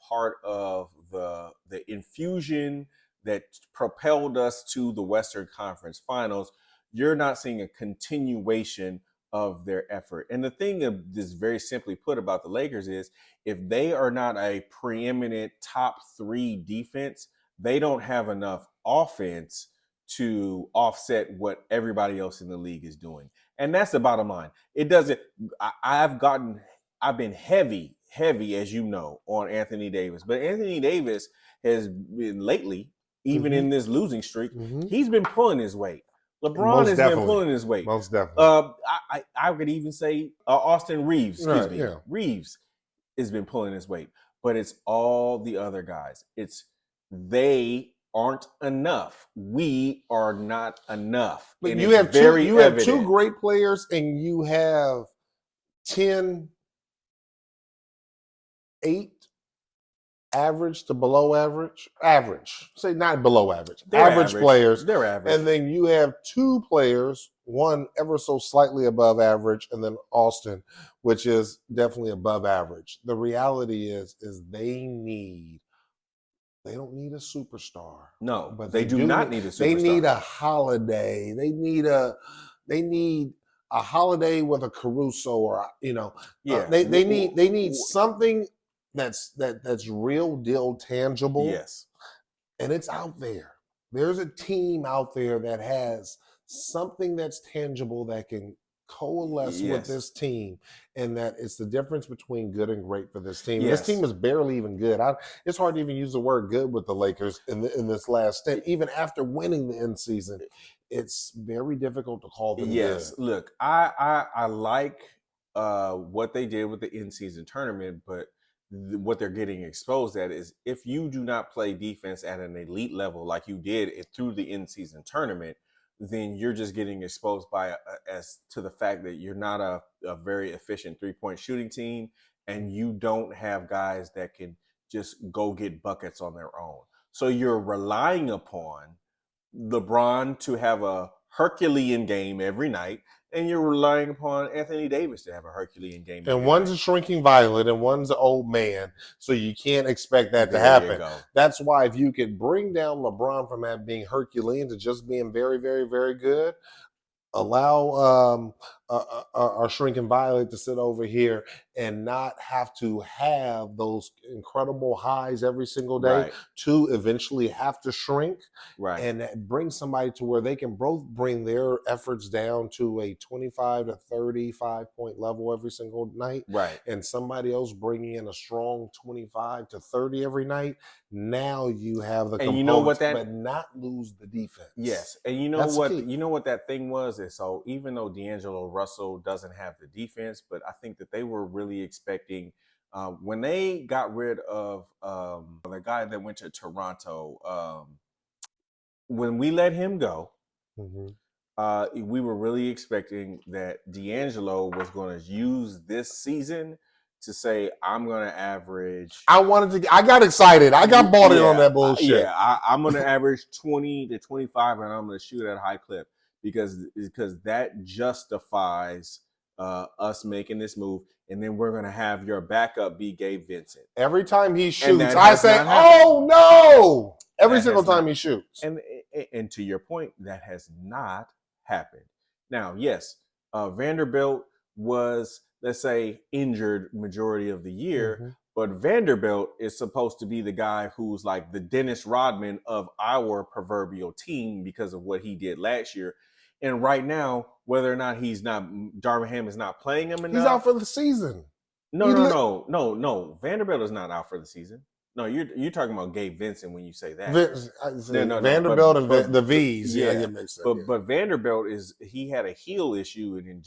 part of the infusion that propelled us to the Western Conference Finals, you're not seeing a continuation of their effort. And the thing that is very simply put about the Lakers is if they are not a preeminent top 3 defense, they don't have enough offense to offset what everybody else in the league is doing. And that's the bottom line. It doesn't, I've been heavy, as you know, on Anthony Davis. But Anthony Davis has been lately, even in this losing streak, he's been pulling his weight. LeBron has been pulling his weight. Most definitely. I could even say Austin Reeves, Reeves has been pulling his weight. But it's all the other guys. They aren't enough. We are not enough. But you have 2 great players and you have 8 average to below average. Say not below average. Average players. They're average. And then you have 2 players, one ever so slightly above average, and then Austin, which is definitely above average. The reality is they don't need a superstar. No, but they do not need a superstar. They need a Holiday. They need a Holiday with a Caruso or they need something that's real deal tangible. Yes. And it's out there. There's a team out there that has something that's tangible that can coalesce with this team, and that it's the difference between good and great for this team. Yes. This team is barely even good. It's hard to even use the word good with the Lakers in this last stint. Even after winning the end season, it's very difficult to call them good. Look, I like what they did with the end season tournament, but what they're getting exposed at is if you do not play defense at an elite level like you did through the end season tournament, then you're just getting exposed as to the fact that you're not a very efficient 3-point shooting team, and you don't have guys that can just go get buckets on their own. So you're relying upon LeBron to have a Herculean game every night, and you're relying upon Anthony Davis to have a Herculean game. And one's a shrinking violet and one's an old man, so you can't expect that to happen. That's why if you could bring down LeBron from being Herculean to just being very, very, very good, allow a shrinking violet to sit over here and not have to have those incredible highs every single day Right. to eventually have to shrink, Right. and bring somebody to where they can both bring their efforts down to a 25 to 35 point level every single night, Right. and somebody else bringing in a strong 25 to 30 every night. Now you have the And components, you know what but not lose the defense. Yes, and you know That's what? key. You know what that thing was. And so even though D'Angelo Russell doesn't have the defense, but I think that they were really expecting when they got rid of the guy that went to Toronto. When we let him go, we were really expecting that D'Angelo was going to use this season to say, I'm going to average. I got excited. I got bought in on that bullshit. I'm going to average 20 to 25 and I'm going to shoot at a high clip because that justifies us making this move. And then we're going to have your backup be Gabe Vincent. Every time he shoots, I say, oh no. Every single time he shoots. And to your point, that has not happened. Now, yes, Vanderbilt was, let's say, injured majority of the year, but Vanderbilt is supposed to be the guy who's like the Dennis Rodman of our proverbial team because of what he did last year. And right now, whether or not Darvin Ham is not playing him enough. He's out for the season. No. Vanderbilt is not out for the season. No, you're talking about Gabe Vincent when you say that. Vanderbilt and the V's. Yeah, but Vanderbilt he had a heel issue and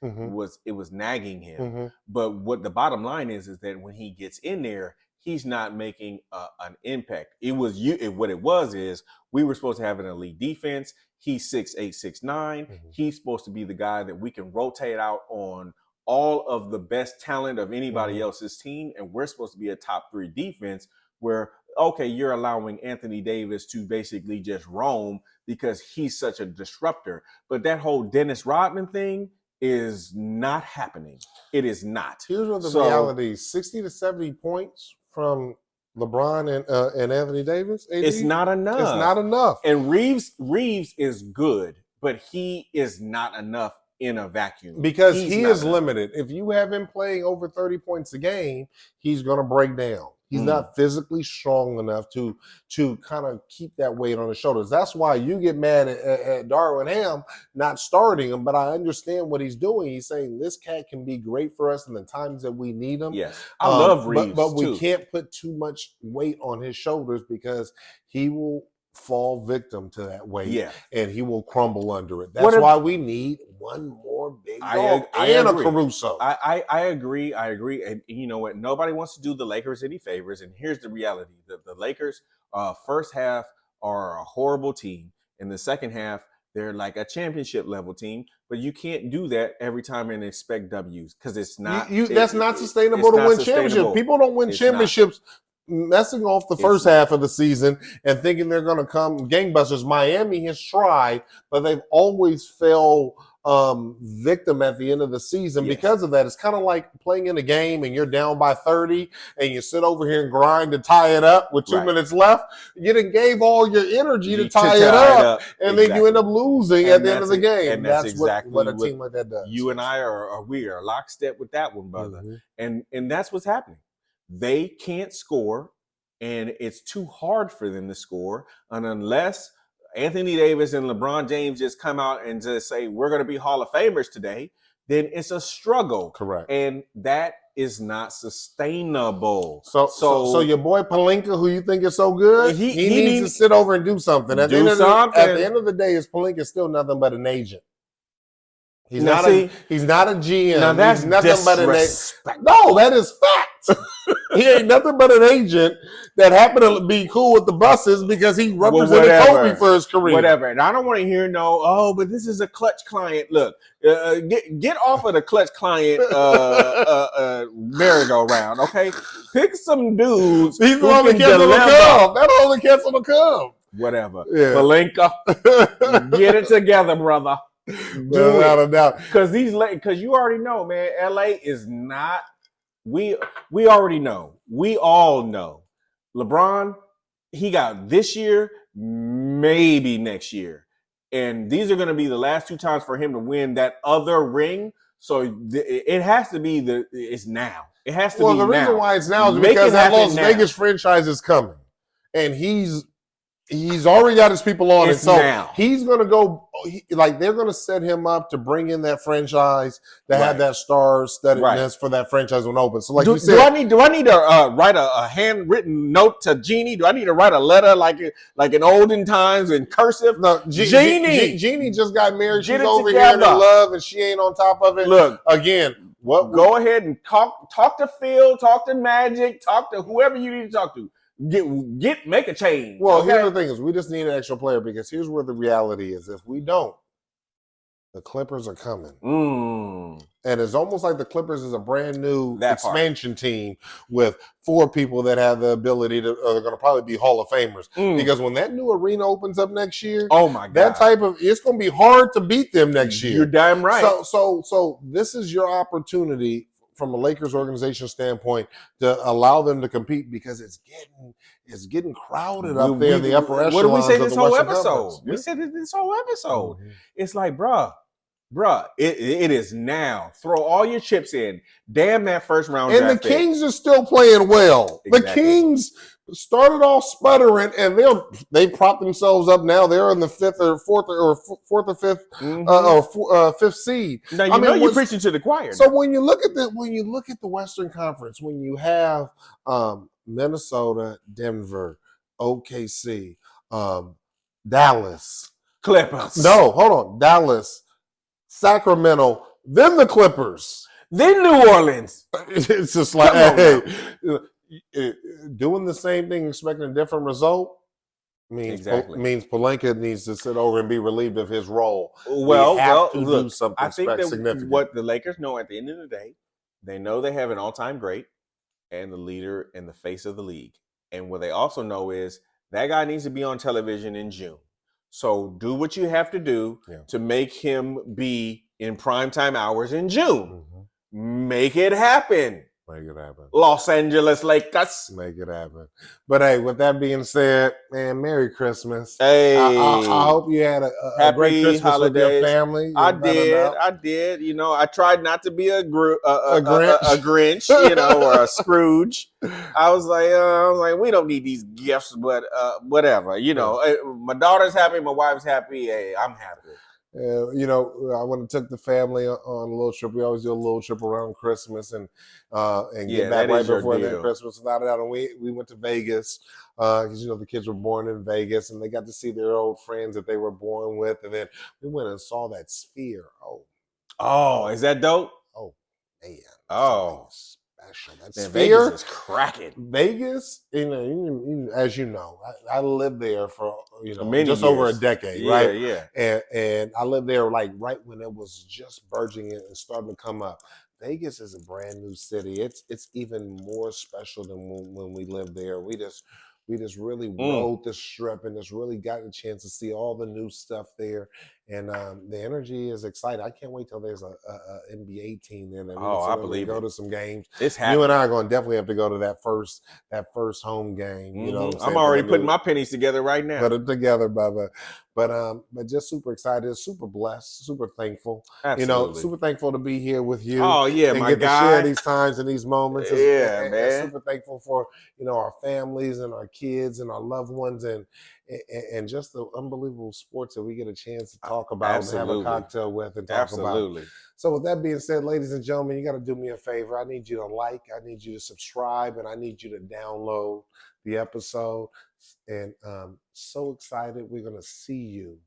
it was nagging him. But what the bottom line is that when he gets in there, he's not making an impact. What it was is we were supposed to have an elite defense. He's 6'8", 6'9". He's supposed to be the guy that we can rotate out on all of the best talent of anybody else's team, and we're supposed to be a top 3 defense where, okay, you're allowing Anthony Davis to basically just roam because he's such a disruptor. But that whole Dennis Rodman thing is not happening. It is not. Here's what the reality is. 60 to 70 points from LeBron and Anthony Davis. AD, it's not enough. It's not enough. And Reeves is good, but he is not enough in a vacuum because he is limited. If you have him playing over 30 points a game, he's going to break down. He's not physically strong enough to kind of keep that weight on his shoulders. That's why you get mad at Darvin Ham not starting him, but I understand what he's doing. He's saying this cat can be great for us in the times that we need him. Yes, I love Reeves, but we can't put too much weight on his shoulders because he will fall victim to that weight, and he will crumble under it. That's why we need one more big dog and a Caruso. I agree. And you know what? Nobody wants to do the Lakers any favors. And here's the reality: the Lakers, first half are a horrible team. In the second half, they're like a championship level team. But you can't do that every time and expect W's because it's not. That's not sustainable to win championships. People don't win championships messing off the first half of the season and thinking they're going to come gangbusters. Miami has tried, but they've always fell victim at the end of the season because of that. It's kind of like playing in a game and you're down by 30 and you sit over here and grind to tie it up with 2 minutes left. You done gave all your energy to tie it up, and then you end up losing at the end of the game. And that's exactly what a team like that does. You and I are lockstep with that one, brother. And that's what's happening. They can't score, and it's too hard for them to score. And unless Anthony Davis and LeBron James just come out and just say, we're going to be Hall of Famers today, then it's a struggle. Correct. And that is not sustainable. So your boy Pelinka, who you think is so good, he needs to sit over and do something. At the end of the day, his Pelinka still nothing but an agent. He's not a GM. Now that's nothing but an agent. No, that is fact. He ain't nothing but an agent that happened to be cool with the buses because he represented Kobe for his career. Whatever. And I don't want to hear but this is a clutch client. Look, get off of the clutch client merry-go-round, okay? Pick some dudes. He's the only cat's on the come. That only cat's on the come. Whatever. Yeah. Pelinka, get it together, brother. Without a doubt. Because you already know, man, LA is not. We already know. We all know. LeBron, he got this year, maybe next year. And these are going to be the last 2 times for him to win that other ring. So it has to be it's now. It has to be now. Well, the reason why it's now is because that Las Vegas franchise is coming. And he's already got his people on it. So he's going to go, they're going to set him up to bring in that franchise to have that star-studdedness for that franchise when open. So, like you said. Do I need to write a handwritten note to Jeannie? Do I need to write a letter like in olden times in cursive? No, Jeannie just got married. She's over here in love, and she ain't on top of it. Look, again, go ahead and talk to Phil, talk to Magic, talk to whoever you need to talk to. Make a change. Well, here's the thing is we just need an extra player because here's where the reality is. If we don't, the Clippers are coming. And it's almost like the Clippers is a brand new expansion team with 4 people that have the ability to are going to probably be Hall of Famers. Because when that new arena opens up next year, oh my God, it's going to be hard to beat them next year. You're damn right. So this is your opportunity from a Lakers organization standpoint to allow them to compete because it's getting crowded up there in the upper echelons. What did we say this whole episode? Conference. We said it this whole episode. It's like, bruh, it is now. Throw all your chips in. Damn that first round. And the Kings are still playing well. Exactly. The Kings started off sputtering, and they propped themselves up. Now they're in the 5th or 4th or 5th 5th seed. Now you're preaching to the choir. So when you look at the Western Conference, when you have Minnesota, Denver, OKC, Dallas, Clippers. No, hold on, Dallas, Sacramento, then the Clippers, then New Orleans. It's just like doing the same thing, expecting a different result means Pelinka needs to sit over and be relieved of his role. Do something I think that what the Lakers know at the end of the day, they know they have an all-time great and the leader and the face of the league. And what they also know is that guy needs to be on television in June. So do what you have to do to make him be in primetime hours in June. Make it happen. Make it happen. Los Angeles Lakers. Make it happen. But hey, with that being said, man, Merry Christmas. Hey. I hope you had a great Christmas holidays. with your family. I did. You know, I tried not to be a Grinch, or a Scrooge. I was like, we don't need these gifts, but whatever. My daughter's happy, my wife's happy. Hey, I'm happy. I went and took the family on a little trip. We always do a little trip around Christmas and get back right before that Christmas. Without a doubt, and we went to Vegas because the kids were born in Vegas and they got to see their old friends that they were born with, and then we went and saw that sphere. Oh, is that dope? Oh man! Oh. Special. That sphere, Vegas is cracking. Vegas, as you know, I lived there for just years. over a decade, right? Yeah. And I lived there right when it was just burgeoning and starting to come up. Vegas is a brand new city. It's even more special than when we lived there. We just really rode the strip and just really got a chance to see all the new stuff there. And the energy is exciting. I can't wait till there's a NBA team there. I believe go to some games. It's happening. You and I are going to definitely have to go to that first home game. I'm already putting my pennies together right now. Put it together, Bubba. But just super excited, super blessed, super thankful. Absolutely. Super thankful to be here with you. Oh yeah, and my get guy. to share these times and these moments. Man. Super thankful for our families and our kids and our loved ones and just the unbelievable sports that we get a chance to talk about and have a cocktail with and talk about. So with that being said, ladies and gentlemen, you got to do me a favor. I need you to I need you to subscribe, and I need you to download the episode. And so excited. We're going to see you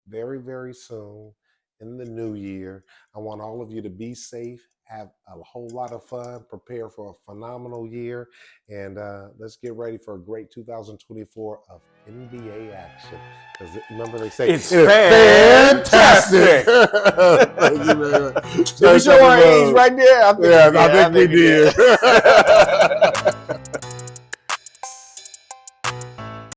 very, very soon in the new year. I want all of you to be safe, have a whole lot of fun, prepare for a phenomenal year, and let's get ready for a great 2024 of NBA action. Because remember they say it's fantastic. Thank you, man. Did we show our age right there? I think we did.